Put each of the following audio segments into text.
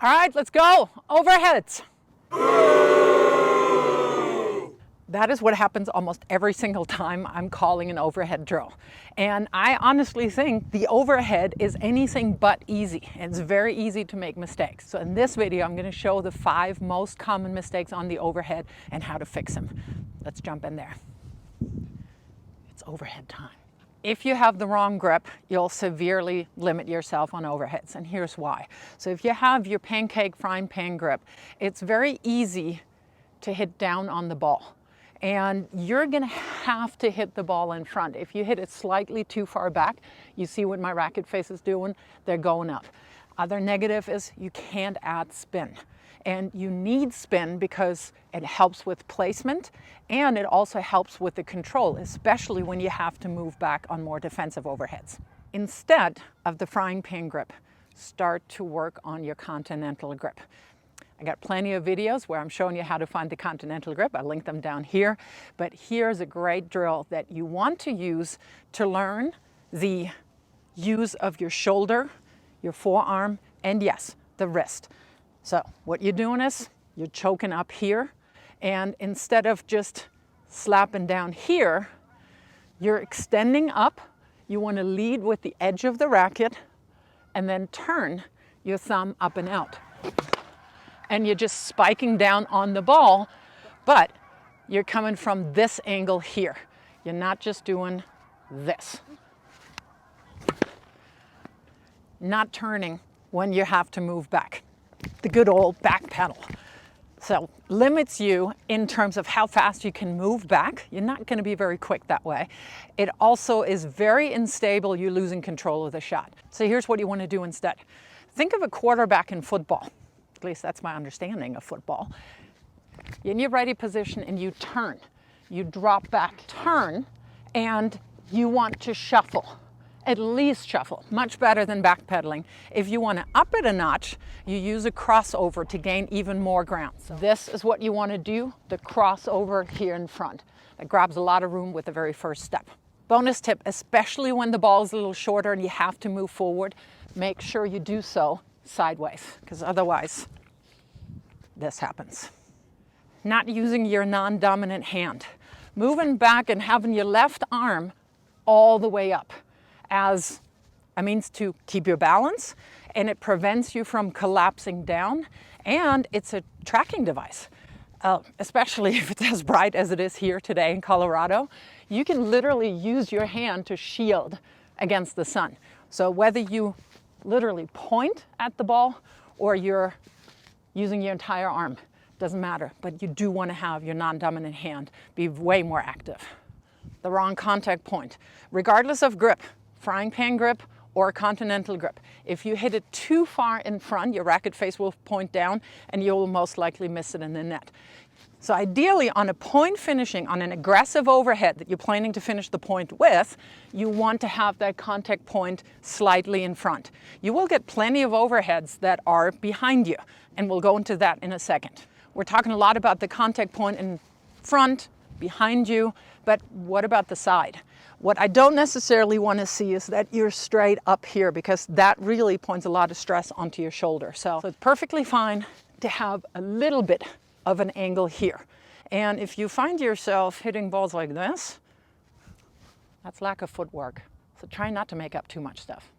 All right, let's go. Overheads. That is what happens almost every single time I'm calling an overhead drill. And I honestly think the overhead is anything but easy. It's very easy to make mistakes. So in this video, I'm going to show the 5 most common mistakes on the overhead and how to fix them. Let's jump in there. It's overhead time. If you have the wrong grip, you'll severely limit yourself on overheads, and here's why. So if you have your pancake frying pan grip, it's very easy to hit down on the ball. And you're gonna have to hit the ball in front. If you hit it slightly too far back, you see what my racket face is doing, they're going up. Other negative is you can't add spin. And you need spin because it helps with placement and it also helps with the control, especially when you have to move back on more defensive overheads. Instead of the frying pan grip, start to work on your Continental grip. I got plenty of videos where I'm showing you how to find the Continental grip. I'll link them down here. But here's a great drill that you want to use to learn the use of your shoulder, your forearm, and yes, the wrist. So what you're doing is you're choking up here, and instead of just slapping down here, you're extending up. You want to lead with the edge of the racket and then turn your thumb up and out. And you're just spiking down on the ball, but you're coming from this angle here. You're not just doing this. Not turning when you have to move back. The good old back pedal. So limits you in terms of how fast you can move back. You're not going to be very quick that way. It also is very unstable. You're losing control of the shot. So here's what you want to do instead. Think of a quarterback in football. At least that's my understanding of football. You're in your ready position and you turn. You drop back, turn, and you want to shuffle. At least shuffle, much better than backpedaling. If you want to up it a notch, you use a crossover to gain even more ground. So this is what you want to do, the crossover here in front. That grabs a lot of room with the very first step. Bonus tip, especially when the ball is a little shorter and you have to move forward, make sure you do so sideways, because otherwise this happens. Not using your non-dominant hand. Moving back and having your left arm all the way up as a means to keep your balance, and it prevents you from collapsing down, and it's a tracking device. Especially if it's as bright as it is here today in Colorado, you can literally use your hand to shield against the sun. So whether you literally point at the ball or you're using your entire arm, doesn't matter, but you do want to have your non-dominant hand be way more active. The wrong contact point, regardless of grip, frying pan grip or Continental grip. If you hit it too far in front, your racket face will point down and you will most likely miss it in the net. So ideally on a point finishing, on an aggressive overhead that you're planning to finish the point with, you want to have that contact point slightly in front. You will get plenty of overheads that are behind you, and we'll go into that in a second. We're talking a lot about the contact point in front, behind you, but what about the side? What I don't necessarily want to see is that you're straight up here, because that really points a lot of stress onto your shoulder. So it's perfectly fine to have a little bit of an angle here. And if you find yourself hitting balls like this, that's lack of footwork. So try not to make up too much stuff.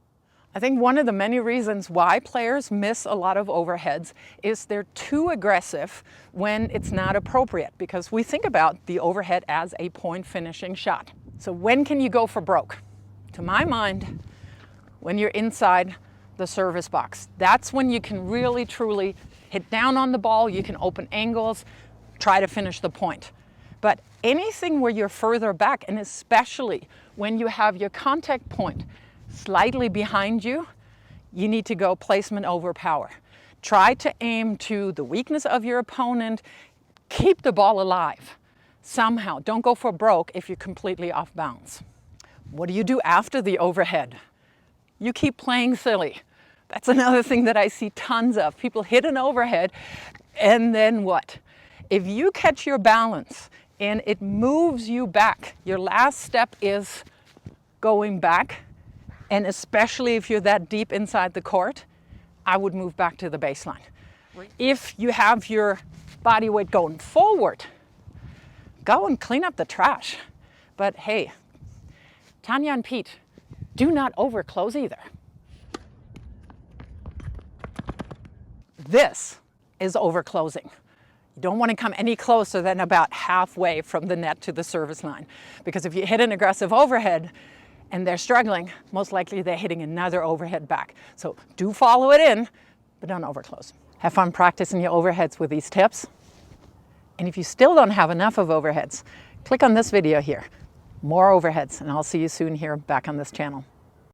I think one of the many reasons why players miss a lot of overheads is they're too aggressive when it's not appropriate, because we think about the overhead as a point finishing shot. So when can you go for broke? To my mind, when you're inside the service box. That's when you can really truly hit down on the ball, you can open angles, try to finish the point. But anything where you're further back, and especially when you have your contact point slightly behind you, you need to go placement over power. Try to aim to the weakness of your opponent, keep the ball alive somehow. Don't go for broke if you're completely off bounds. What do you do after the overhead? You keep playing silly. That's another thing that I see tons of. People hit an overhead, and then what? If you catch your balance and it moves you back, your last step is going back, and especially if you're that deep inside the court, I would move back to the baseline. If you have your body weight going forward, go and clean up the trash. But hey, Tanya and Pete, do not overclose either. This is overclosing. You don't want to come any closer than about halfway from the net to the service line. Because if you hit an aggressive overhead and they're struggling, most likely they're hitting another overhead back. So do follow it in, but don't overclose. Have fun practicing your overheads with these tips. And if you still don't have enough of overheads, click on this video here. More overheads, and I'll see you soon here back on this channel.